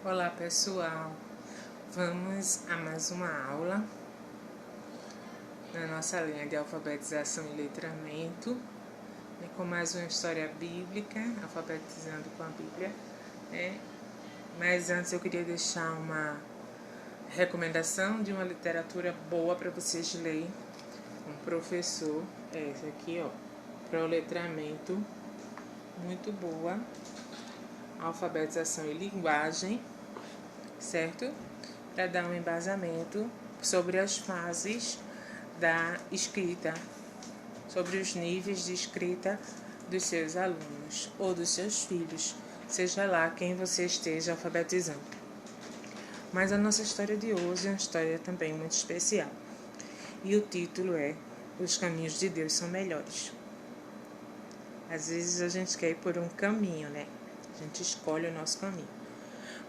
Olá pessoal, vamos a mais uma aula na nossa linha de alfabetização e letramento, com mais uma história bíblica, alfabetizando com a Bíblia. Mas antes eu queria deixar uma recomendação de uma literatura boa para vocês lerem. Um professor, essa aqui, para o letramento, muito boa, alfabetização e linguagem, certo? Para dar um embasamento sobre as fases da escrita, sobre os níveis de escrita dos seus alunos ou dos seus filhos, seja lá quem você esteja alfabetizando. Mas a nossa história de hoje é uma história também muito especial. E o título é Os Caminhos de Deus São Melhores. Às vezes a gente quer ir por um caminho, né? A gente escolhe o nosso caminho.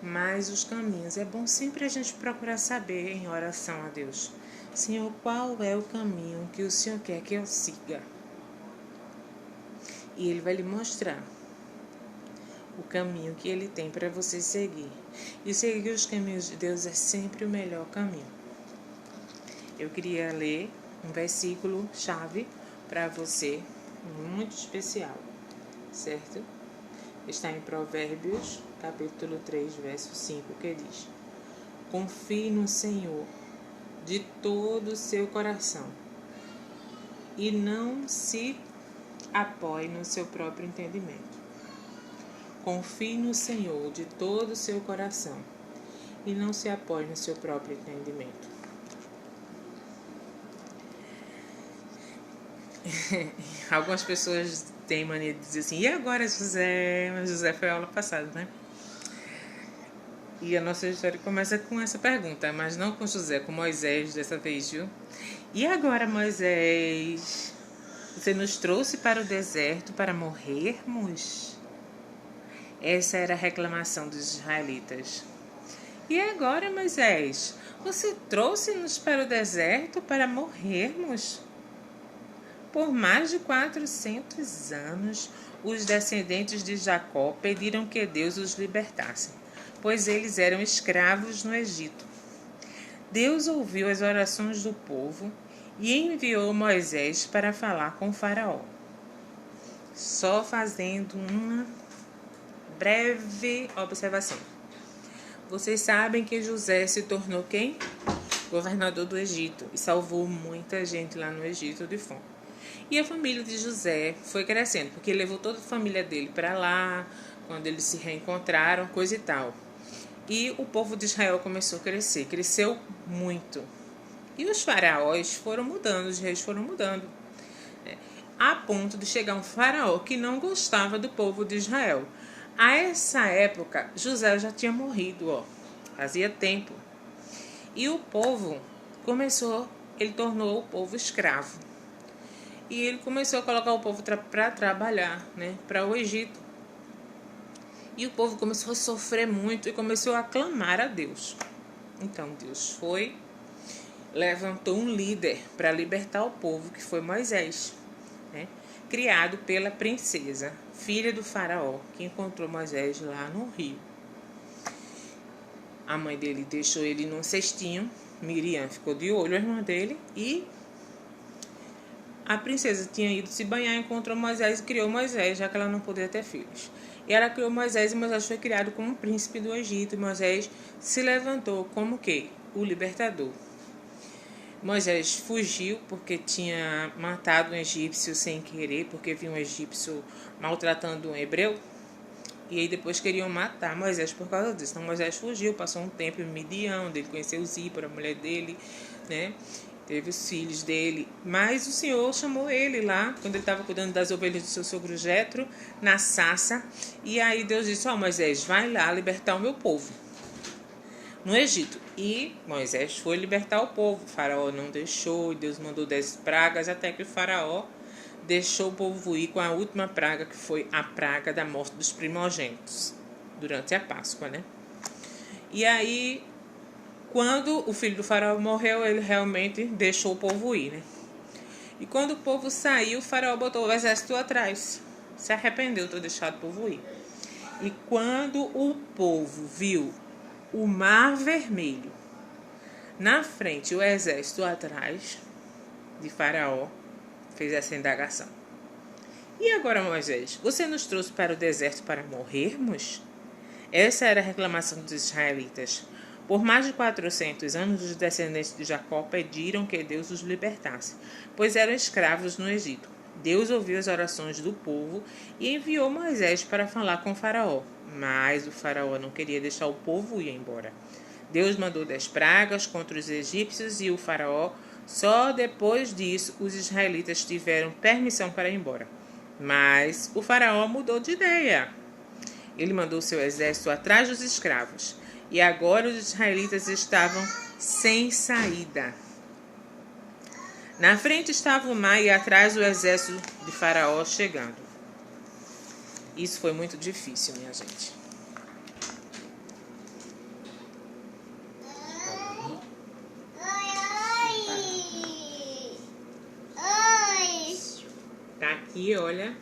Mas os caminhos, é bom sempre a gente procurar saber em oração a Deus. Senhor, qual é o caminho que o Senhor quer que eu siga? E Ele vai lhe mostrar o caminho que Ele tem para você seguir. E seguir os caminhos de Deus é sempre o melhor caminho. Eu queria ler um versículo chave para você, muito especial, certo? Está em Provérbios, capítulo 3, verso 5, que diz: confie no Senhor de todo o seu coração e não se apoie no seu próprio entendimento. Confie no Senhor de todo o seu coração e não se apoie no seu próprio entendimento. Algumas pessoas têm mania de dizer assim: e agora José? Mas José foi a aula passada, né? E a nossa história começa com essa pergunta, mas não com José, com Moisés dessa vez, viu? E agora, Moisés, você nos trouxe para o deserto para morrermos? Essa era a reclamação dos israelitas. E agora, Moisés, você trouxe-nos para o deserto para morrermos? Por mais de 400 anos, os descendentes de Jacó pediram que Deus os libertasse, pois eles eram escravos no Egito. Deus ouviu as orações do povo e enviou Moisés para falar com Faraó. Só fazendo uma breve observação. Vocês sabem que José se tornou quem? Governador do Egito e salvou muita gente lá no Egito de fome. E a família de José foi crescendo, porque ele levou toda a família dele para lá, quando eles se reencontraram, coisa e tal. E o povo de Israel começou a crescer, cresceu muito. E os faraós foram mudando, os reis foram mudando, a ponto de chegar um faraó que não gostava do povo de Israel. A essa época, José já tinha morrido, fazia tempo. E o povo ele tornou o povo escravo. E ele começou a colocar o povo para trabalhar, para o Egito. E o povo começou a sofrer muito e começou a clamar a Deus. Então Deus levantou um líder para libertar o povo, que foi Moisés, criado pela princesa, filha do faraó, que encontrou Moisés lá no rio. A mãe dele deixou ele num cestinho, Miriam ficou de olho, a irmã dele, e a princesa tinha ido se banhar, encontrou Moisés e criou Moisés, já que ela não podia ter filhos. E ela criou Moisés e Moisés foi criado como príncipe do Egito. E Moisés se levantou como que? O libertador. Moisés fugiu porque tinha matado um egípcio sem querer, porque viu um egípcio maltratando um hebreu. E aí depois queriam matar Moisés por causa disso. Então Moisés fugiu, passou um tempo em Midian, onde ele conheceu Zípora, a mulher dele, Teve os filhos dele, mas o Senhor chamou ele lá, quando ele estava cuidando das ovelhas do seu sogro Jetro, na sarça. E aí Deus disse: Moisés, vai lá libertar o meu povo no Egito. E Moisés foi libertar o povo. O faraó não deixou, e Deus mandou 10 pragas, até que o faraó deixou o povo ir com a última praga, que foi a praga da morte dos primogênitos, durante a Páscoa, E aí, quando o filho do faraó morreu, ele realmente deixou o povo ir, E quando o povo saiu, o faraó botou o exército atrás. Se arrependeu de ter deixado o povo ir. E quando o povo viu o Mar Vermelho. Na frente, o exército atrás de Faraó fez essa indagação. E agora, Moisés, você nos trouxe para o deserto para morrermos? Essa era a reclamação dos israelitas. Por mais de 400 anos, os descendentes de Jacó pediram que Deus os libertasse, pois eram escravos no Egito. Deus ouviu as orações do povo e enviou Moisés para falar com Faraó. Mas o Faraó não queria deixar o povo ir embora. Deus mandou 10 pragas contra os egípcios e o Faraó. Só depois disso, os israelitas tiveram permissão para ir embora. Mas o Faraó mudou de ideia. Ele mandou seu exército atrás dos escravos. E agora os israelitas estavam sem saída. Na frente estava o mar e atrás o exército de Faraó chegando. Isso foi muito difícil, minha gente. Tá aqui, olha.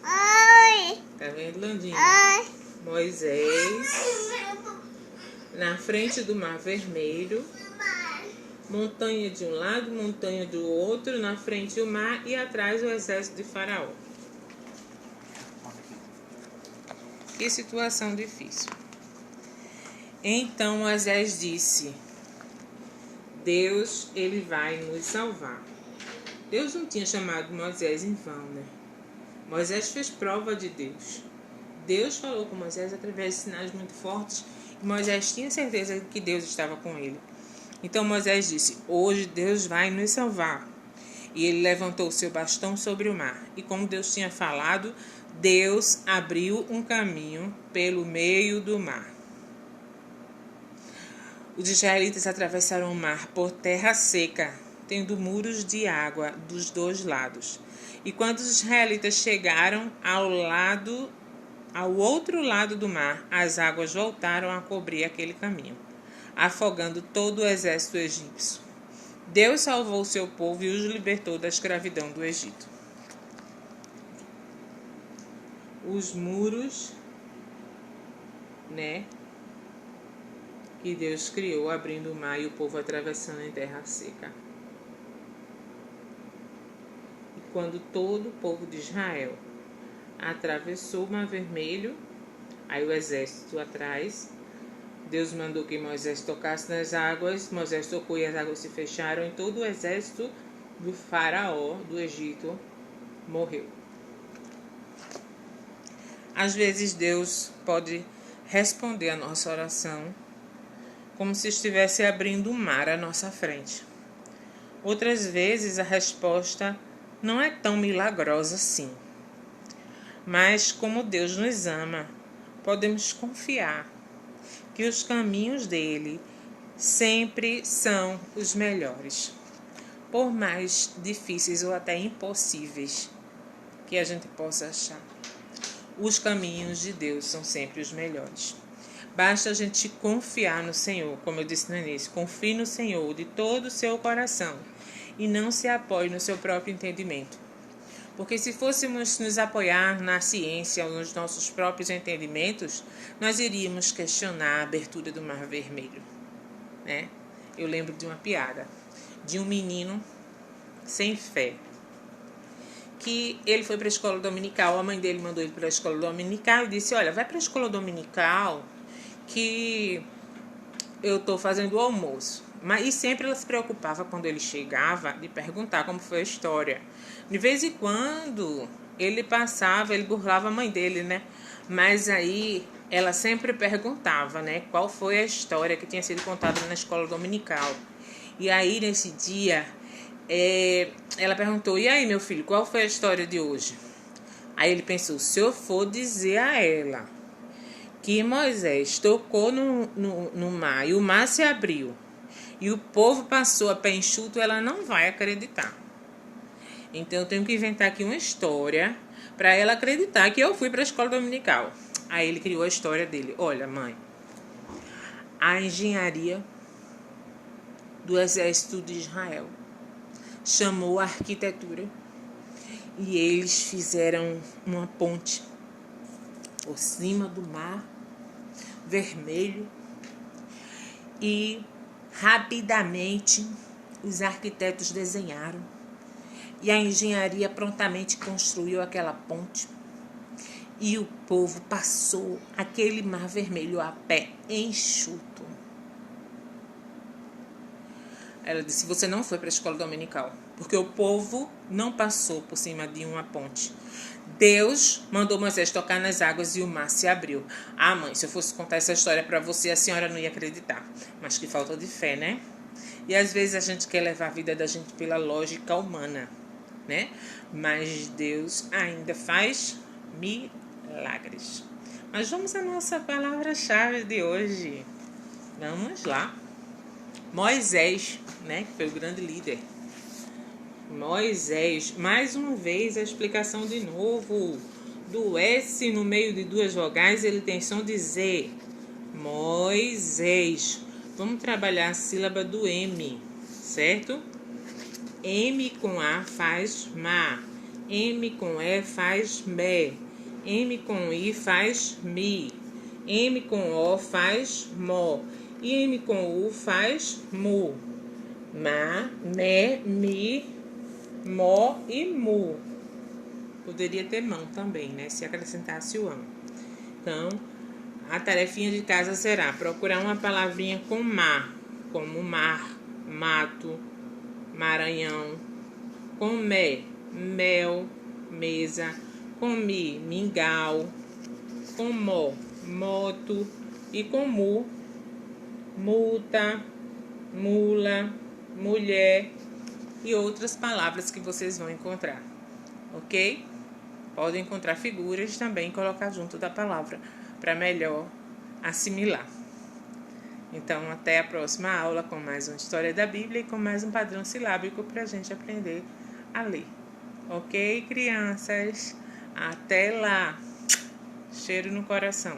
Tá vendo, Landinha? Moisés na frente do Mar Vermelho, montanha de um lado, montanha do outro, na frente o mar e atrás o exército de Faraó. Que situação difícil. Então Moisés disse: Deus, ele vai nos salvar. Deus não tinha chamado Moisés em vão, né? Moisés fez prova de Deus. Deus falou com Moisés através de sinais muito fortes e Moisés tinha certeza de que Deus estava com ele. Então Moisés disse: hoje Deus vai nos salvar. E ele levantou o seu bastão sobre o mar. E como Deus tinha falado, Deus abriu um caminho pelo meio do mar. Os israelitas atravessaram o mar por terra seca, tendo muros de água dos dois lados. E quando os israelitas chegaram ao outro lado do mar, as águas voltaram a cobrir aquele caminho, afogando todo o exército egípcio. Deus salvou o seu povo e os libertou da escravidão do Egito. Os muros, que Deus criou, abrindo o mar e o povo atravessando em terra seca. E quando todo o povo de Israel atravessou o Mar Vermelho, aí o exército atrás, Deus mandou que Moisés tocasse nas águas, Moisés tocou e as águas se fecharam e todo o exército do faraó do Egito morreu. Às vezes Deus pode responder a nossa oração como se estivesse abrindo um mar à nossa frente. Outras vezes a resposta não é tão milagrosa assim. Mas como Deus nos ama, podemos confiar que os caminhos dele sempre são os melhores, por mais difíceis ou até impossíveis que a gente possa achar. Os caminhos de Deus são sempre os melhores. Basta a gente confiar no Senhor, como eu disse no início, confie no Senhor de todo o seu coração e não se apoie no seu próprio entendimento. Porque se fôssemos nos apoiar na ciência ou nos nossos próprios entendimentos, nós iríamos questionar a abertura do Mar Vermelho. Eu lembro de uma piada, de um menino sem fé, que ele foi para a escola dominical, a mãe dele mandou ele para a escola dominical e disse: olha, vai para a escola dominical que eu estou fazendo o almoço. E sempre ela se preocupava quando ele chegava de perguntar como foi a história. De vez em quando ele passava, ele burlava a mãe dele, Mas aí ela sempre perguntava, qual foi a história que tinha sido contada na escola dominical. E aí nesse dia ela perguntou: e aí, meu filho, qual foi a história de hoje? Aí ele pensou: se eu for dizer a ela que Moisés tocou no mar e o mar se abriu e o povo passou a pé enxuto, ela não vai acreditar. Então eu tenho que inventar aqui uma história para ela acreditar que eu fui para a escola dominical. Aí ele criou a história dele. Olha, mãe, a engenharia do exército de Israel chamou a arquitetura e eles fizeram uma ponte por cima do Mar Vermelho E rapidamente os arquitetos desenharam e a engenharia prontamente construiu aquela ponte. E o povo passou aquele mar vermelho a pé enxuto. Ela disse: você não foi para a escola dominical, porque o povo não passou por cima de uma ponte. Deus mandou Moisés tocar nas águas e o mar se abriu. Ah, mãe, se eu fosse contar essa história para você, a senhora não ia acreditar. Mas que falta de fé, né? E às vezes a gente quer levar a vida da gente pela lógica humana, né? Mas Deus ainda faz milagres. Mas vamos à nossa palavra-chave de hoje. Vamos lá. Moisés, né, que foi o grande líder. Moisés, mais uma vez a explicação de novo. Do S no meio de duas vogais, ele tem som de Z. Moisés. Vamos trabalhar a sílaba do M, certo? M com A faz ma. M com E faz me. M com I faz mi. M com O faz mo. E M com U faz mu. Ma, me, mi, mo e mu. Poderia ter mão também, né? Se acrescentasse o ão. Então, a tarefinha de casa será procurar uma palavrinha com ma, como mar, mato, Maranhão. Com me, mel, mesa. Com mi, mingau. Com mo, moto. E com mu, multa, mula, mulher e outras palavras que vocês vão encontrar, ok? Podem encontrar figuras também e colocar junto da palavra para melhor assimilar. Então, até a próxima aula com mais uma história da Bíblia e com mais um padrão silábico para a gente aprender a ler. Ok, crianças? Até lá! Cheiro no coração.